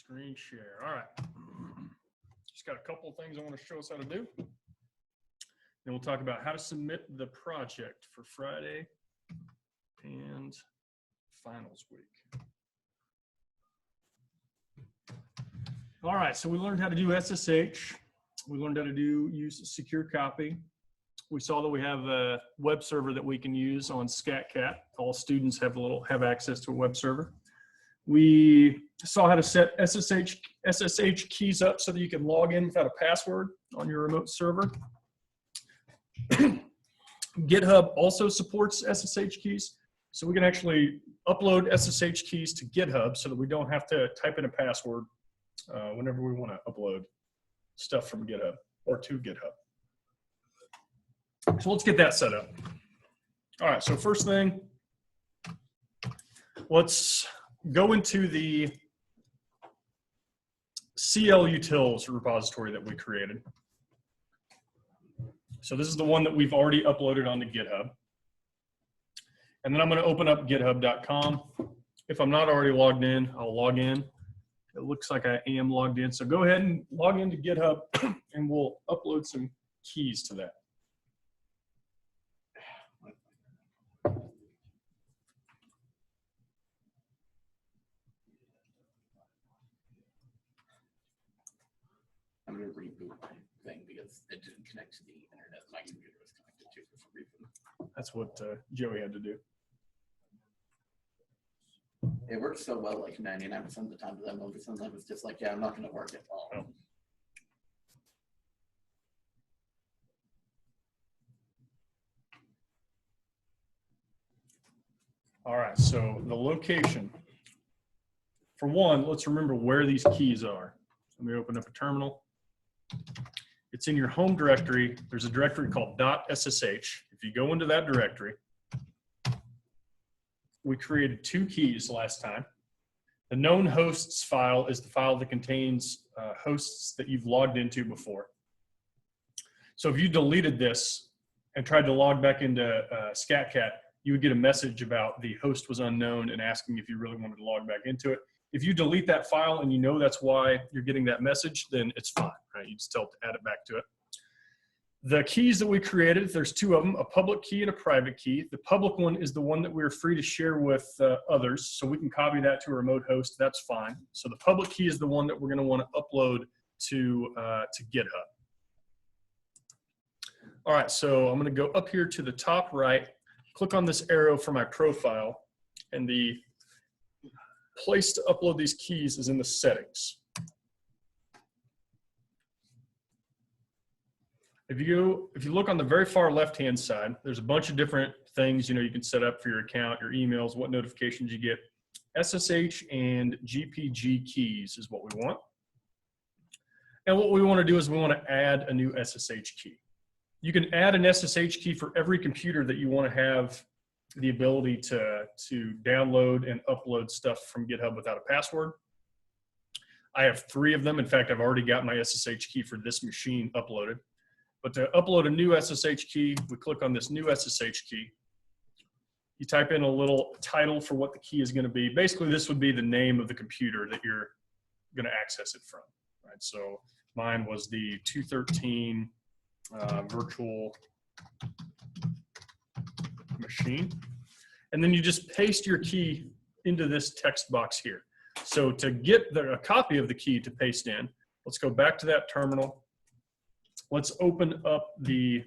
Screen share. All right. Just got a couple of things I want to show us how to do. Then we'll talk about how to submit the project for Friday and finals week. All right, so we learned how to do SSH. We learned how to use a secure copy. We saw that we have a web server that we can use on SCATcat. All students have access to a web server. We saw how to set SSH keys up so that you can log in without a password on your remote server. GitHub also supports SSH keys, so we can actually upload SSH keys to GitHub so that we don't have to type in a password whenever we want to upload stuff from GitHub or to GitHub. So let's get that set up. All right, so first thing, let's go into the CL utils repository that we created. So this is the one that we've already uploaded onto GitHub. And then I'm going to open up github.com. If I'm not already logged in, I'll log in. It looks like I am logged in. So go ahead and log into GitHub and we'll upload some keys to that. I'm going to reboot my thing because it didn't connect to the internet my computer was connected to for some reason. That's what Joey had to do. It worked so well, like 99% of the time, but then over sometimes it's just like, yeah, I'm not going to work at all. Oh. All right, so the location. For one, let's remember where these keys are. Let me open up a terminal. It's in your home directory. There's a directory called .ssh. If you go into that directory, we created 2 keys last time. The known hosts file is the file that contains hosts that you've logged into before. So if you deleted this and tried to log back into SCATcat, you would get a message about the host was unknown and asking if you really wanted to log back into it. If you delete that file and you know that's why you're getting that message, then it's fine, right? You just tell it to add it back to it. The keys that we created, there's 2 of them, a public key and a private key. The public one is the one that we're free to share with others, so we can copy that to a remote host, that's fine. So the public key is the one that we're gonna wanna upload to GitHub. All right, so I'm gonna go up here to the top right, click on this arrow for my profile, and the place to upload these keys is in the settings. If you look on the very far left-hand side, there's a bunch of different things you can set up for your account, your emails, what notifications you get. SSH and GPG keys is what we want. And what we want to do is we want to add a new SSH key. You can add an SSH key for every computer that you want to have the ability to download and upload stuff from GitHub without a password. I have 3 of them. In fact, I've already got my SSH key for this machine uploaded. But to upload a new SSH key, we click on this new SSH key. You type in a little title for what the key is going to be. Basically, this would be the name of the computer that you're going to access it from. Right? So mine was the 213 virtual machine. And then you just paste your key into this text box here. So to get a copy of the key to paste in, let's go back to that terminal. Let's open up the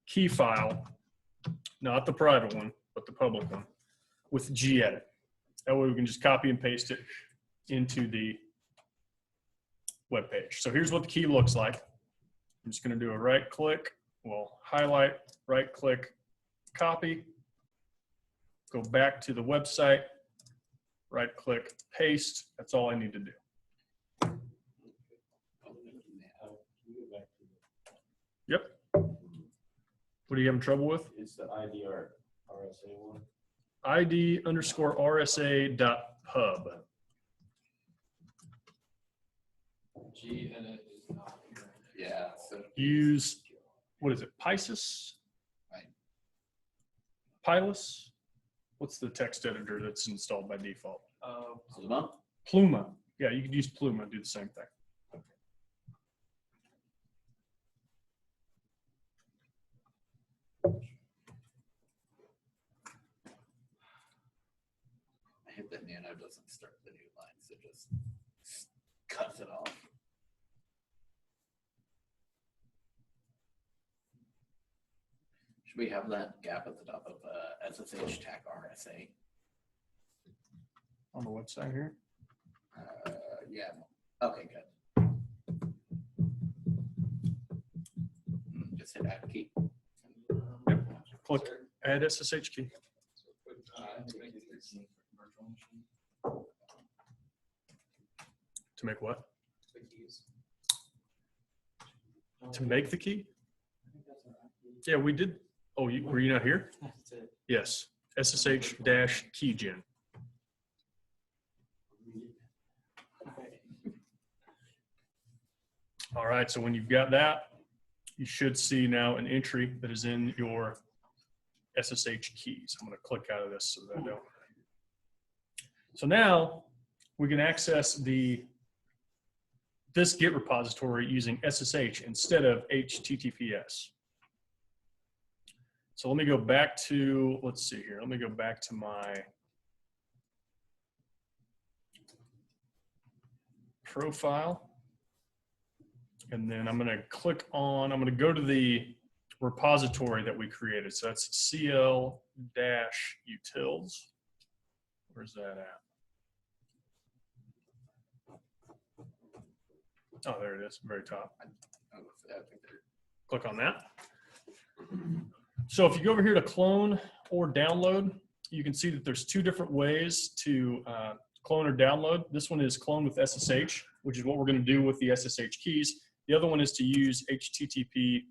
key file, not the private one, but the public one, with gedit. That way we can just copy and paste it into the web page. So here's what the key looks like. I'm just going to do a right click. We'll highlight, right click, copy, go back to the website, right click, paste. That's all I need to do. Yep. What are you having trouble with? It's the ID or RSA one. ID_RSA.pub. Gedit is not here. Yeah. So Use, what is it, Pisces? Right. Pilus? What's the text editor that's installed by default? Zuma? Pluma. Yeah, you could use Pluma, do the same thing. I hit that nano doesn't start the new line, so it just cuts it off. Should we have that gap at the top of SSH tag RSA? On the website here. Yeah. Okay, good. Just hit add key. Yep. Click add SSH key. To make what? To make the key? Yeah, we did. Oh, were you not here? Yes. SSH-keygen. All right, so when you've got that, you should see now an entry that is in your SSH keys. I'm going to click out of this so that I don't. So now we can access this Git repository using SSH instead of HTTPS. So let me go back to, let's see here. Let me go back to my profile. And then I'm going to click on, I'm going to go to the repository that we created. So that's cl-utils. Where's that at? Oh, there it is, very top. Click on that. So if you go over here to clone or download, you can see that there's two different ways to clone or download. This one is clone with SSH, which is what we're going to do with the SSH keys. The other one is to use HTTPS.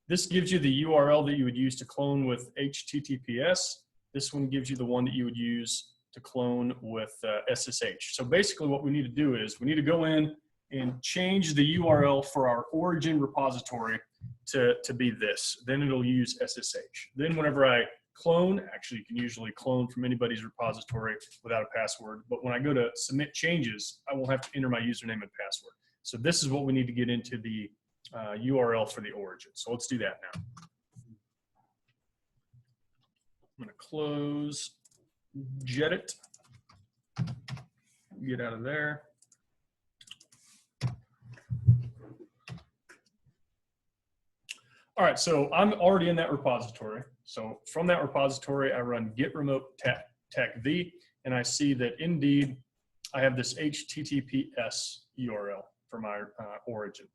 This gives you the URL that you would use to clone with HTTPS. This one gives you the one that you would use to clone with SSH. So basically what we need to do is we need to go in and change the URL for our origin repository to be this. Then it'll use SSH. Then whenever I clone, actually you can usually clone from anybody's repository without a password, but when I go to submit changes, I won't have to enter my username and password. So this is what we need to get into the URL for the origin. So let's do that now. I'm going to close Jedit. Get out of there. All right, so I'm already in that repository. So from that repository, I run git remote tech v, and I see that indeed I have this HTTPS URL for my origin.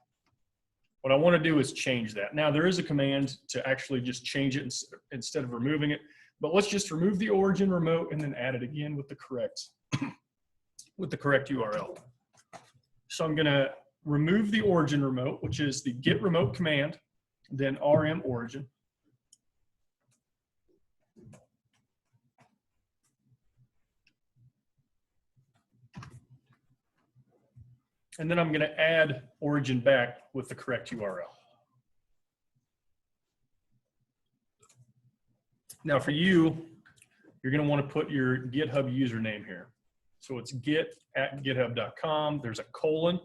What I want to do is change that. Now there is a command to actually just change it instead of removing it, but let's just remove the origin remote and then add it again with the correct URL. So I'm going to remove the origin remote, which is the git remote command, then rm origin. And then I'm going to add origin back with the correct URL. Now for you, you're going to want to put your GitHub username here. So it's git@github.com. There's a colon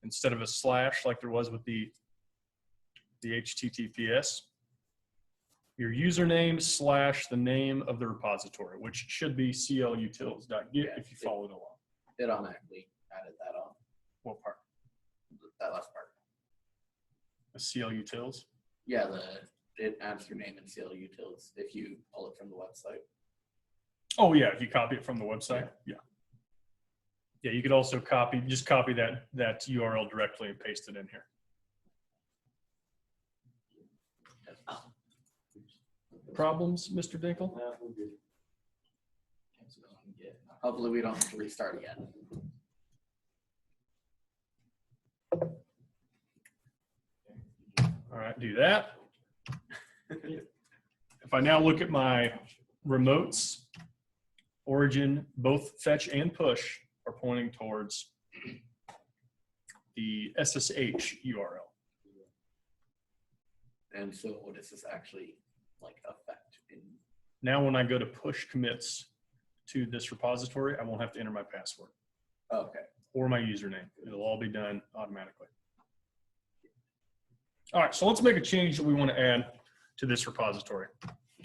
instead of a slash like there was with the HTTPS. Your username / the name of the repository, which should be clutils.git if you followed along. It automatically added that on. What part? That last part. The clutils? Yeah, it adds your name in clutils if you pull it from the website. Oh yeah, if you copy it from the website, yeah. Yeah, you could also just copy that URL directly and paste it in here. Problems, Mr. Dinkle? Hopefully we don't have to restart again. All right, do that. If I now look at my remotes, origin, both fetch and push are pointing towards the SSH URL. And so what does this actually like affect in? Now when I go to push commits to this repository, I won't have to enter my password Okay. or my username. It'll all be done automatically. All right, so let's make a change that we want to add to this repository.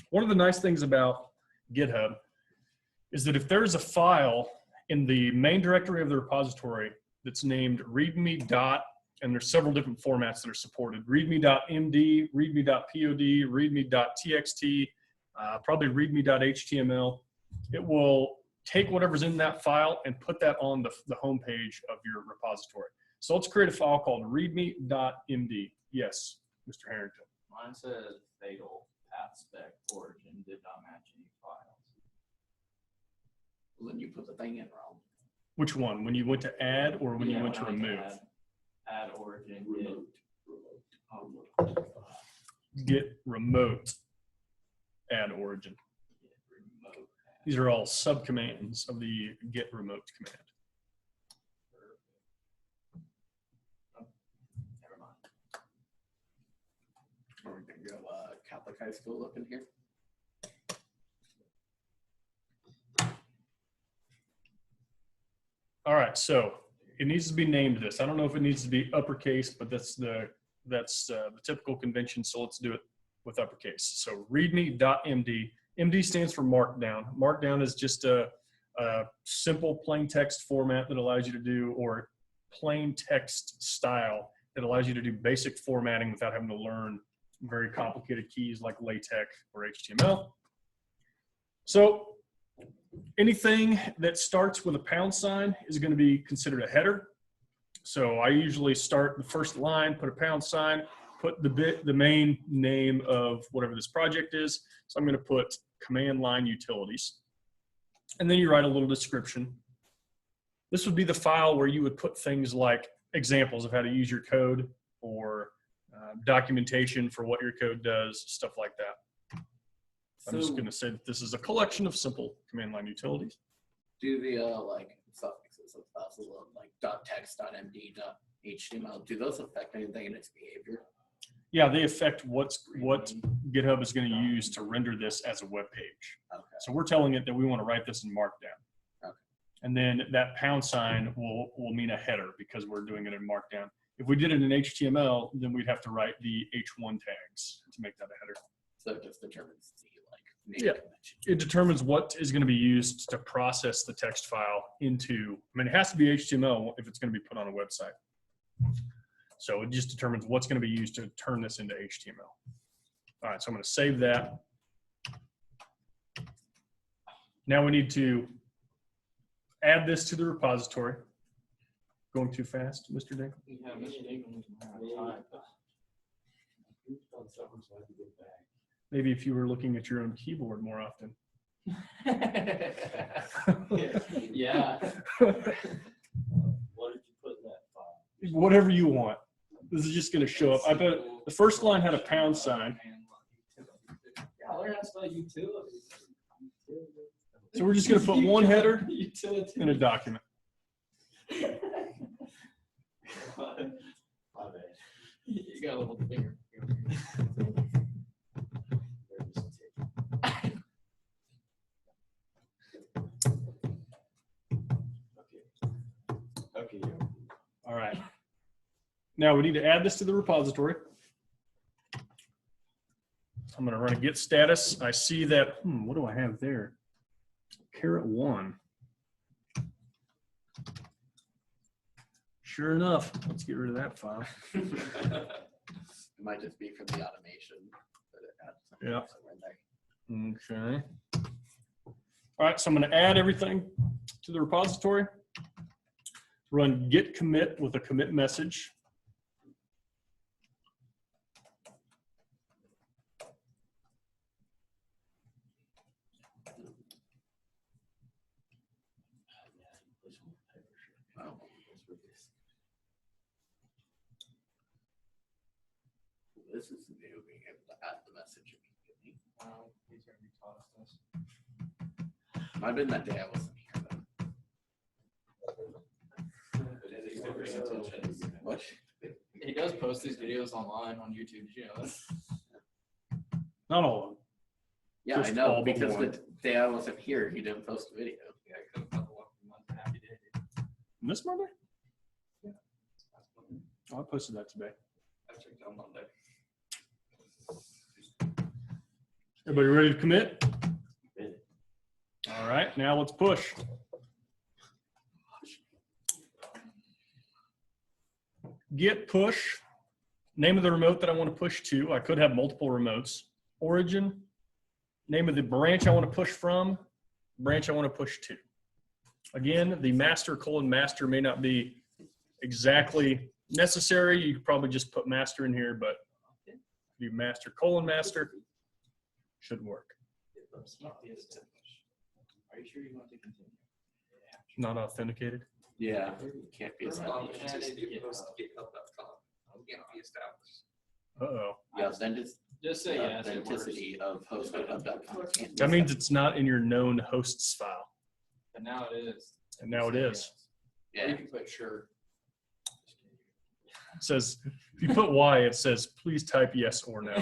One of the nice things about GitHub is that if there's a file in the main directory of the repository that's named readme dot, and there's several different formats that are supported, readme.md, readme.pod, readme.txt, probably readme.html, it will take whatever's in that file and put that on the home page of your repository. So let's create a file called readme.md. Yes, Mr. Harrington. Mine says fatal path spec origin did not match any files. Well, then you put the thing in wrong. Which one? When you went to add or when you went to when I remove? Add origin. Get remote add origin. These are all subcommands of the get remote command. Never mind. Are we going to go Catholic high school looking here? All right, so it needs to be named this. I don't know if it needs to be uppercase, but that's the typical convention. So let's do it with uppercase. So readme.md. MD stands for Markdown. Markdown is just a simple plain text format that allows you to do, or plain text style that allows you to do basic formatting without having to learn very complicated keys like LaTeX or HTML. So anything that starts with a pound sign is going to be considered a header. So I usually start the first line, put a pound sign, put the main name of whatever this project is. So I'm going to put command line utilities. And then you write a little description. This would be the file where you would put things like examples of how to use your code, or documentation for what your code does, stuff like that. I'm just going to say that this is a collection of simple command line utilities. Do the like suffixes of like .text, .md, .html, do those affect anything in its behavior? Yeah, they affect what GitHub is going to use to render this as a web page. Okay. So we're telling it that we want to write this in Markdown. Okay. And then that pound sign will mean a header because we're doing it in Markdown. If we did it in HTML, then we'd have to write the H1 tags to make that a header. So it just determines the name convention. It determines what is going to be used to process the text file into, I mean, it has to be HTML if it's going to be put on a website. So it just determines what's going to be used to turn this into HTML. All right, so I'm going to save that. Now we need to add this to the repository. Going too fast, Mr. Dinkle? Yeah, Mr. Dingle doesn't have time. Maybe if you were looking at your own keyboard more often. Yeah. What did you put in that file? Whatever you want. This is just going to show up. I bet the first line had a pound sign. Yeah, learn how to spell utility. So we're just going to put one header Utility. in a document. My bad. You got a little finger. Okay. All right. Now we need to add this to the repository. I'm going to run a git status. I see that, what do I have there? _1. Sure enough, let's get rid of that file. It might just be for the automation that it adds something Yeah. somewhere in there. Okay. All right, so I'm going to add everything to the repository. Run git commit with a commit message. Oh. This is new, being able to add the message immediately. He's gonna be taught us this. Might have been that day I wasn't here though. What? He does post these videos online on YouTube. Did you know that? Not all of them. Yeah, Yeah, I Just know, all but because one. the day I wasn't here, he didn't post a video. Yeah, I couldn't find the one from Monday. Happy day. This Monday? Yeah. Last Monday. Oh, I posted that today. I checked on Monday. Everybody ready to commit? All right, now let's push. Git push, name of the remote that I want to push to. I could have multiple remotes. Origin, name of the branch I want to push from, branch I want to push to. Again, the master : master may not be exactly necessary. You could probably just put master in here, but do master : master should work. Are you sure you want to continue? Not authenticated. Yeah, can't be assigned. Uh-oh. The Just say yes. it works. authenticity of host GitHub.com. That means it's not in your known hosts file. And now it is. And now it is. Or you Yeah, can put sure. It says, if you put Y, it says, please type yes or no.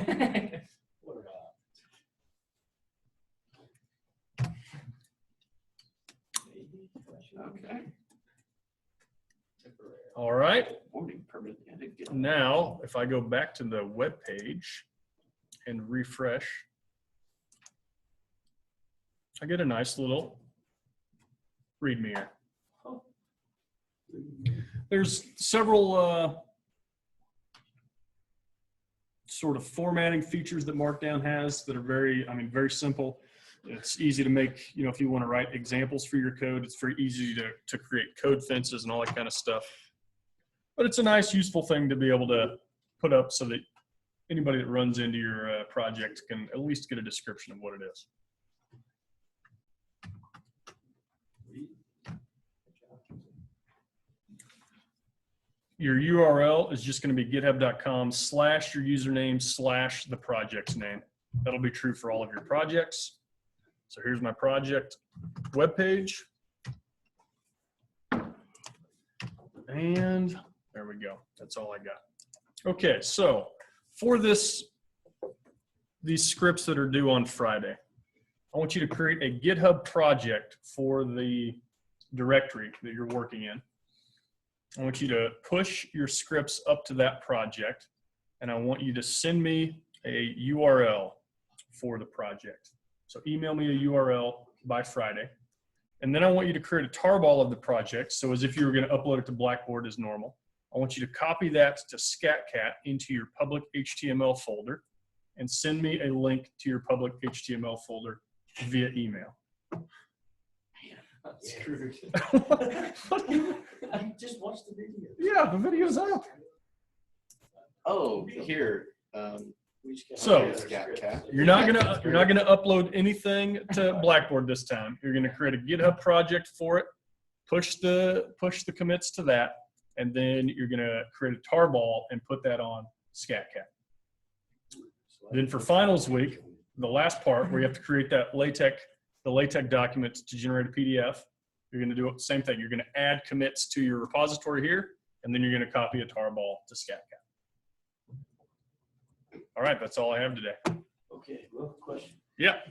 okay. All right. Warning permanently added GitHub. Now, if I go back to the web page and refresh, I get a nice little README here. There's several sort of formatting features that Markdown has that are very simple. It's easy to make, if you want to write examples for your code, it's very easy to create code fences and all that kind of stuff. But it's a nice, useful thing to be able to put up so that anybody that runs into your project can at least get a description of what it is. Your URL is just going to be github.com/your username / the project's name. That'll be true for all of your projects. So here's my project webpage. And there we go. That's all I got. Okay, so for these scripts that are due on Friday, I want you to create a GitHub project for the directory that you're working in. I want you to push your scripts up to that project, and I want you to send me a URL for the project. So email me a URL by Friday. And then I want you to create a tarball of the project. So as if you were going to upload it to Blackboard as normal. I want you to copy that to ScatCat into your public HTML folder and send me a link to your public HTML folder via email. Screwed. I just watched the video. Yeah, the video's up. Oh, here. So, ScatCat. You're not gonna upload anything to Blackboard this time. You're gonna create a GitHub project for it, push the commits to that, and then you're gonna create a tarball and put that on ScatCat. Then for finals week, the last part where you have to create the LaTeX document to generate a PDF, you're gonna do the same thing. You're gonna add commits to your repository here, and then you're gonna copy a tarball to ScatCat. All right, that's all I have today. Okay, well, question. Yeah.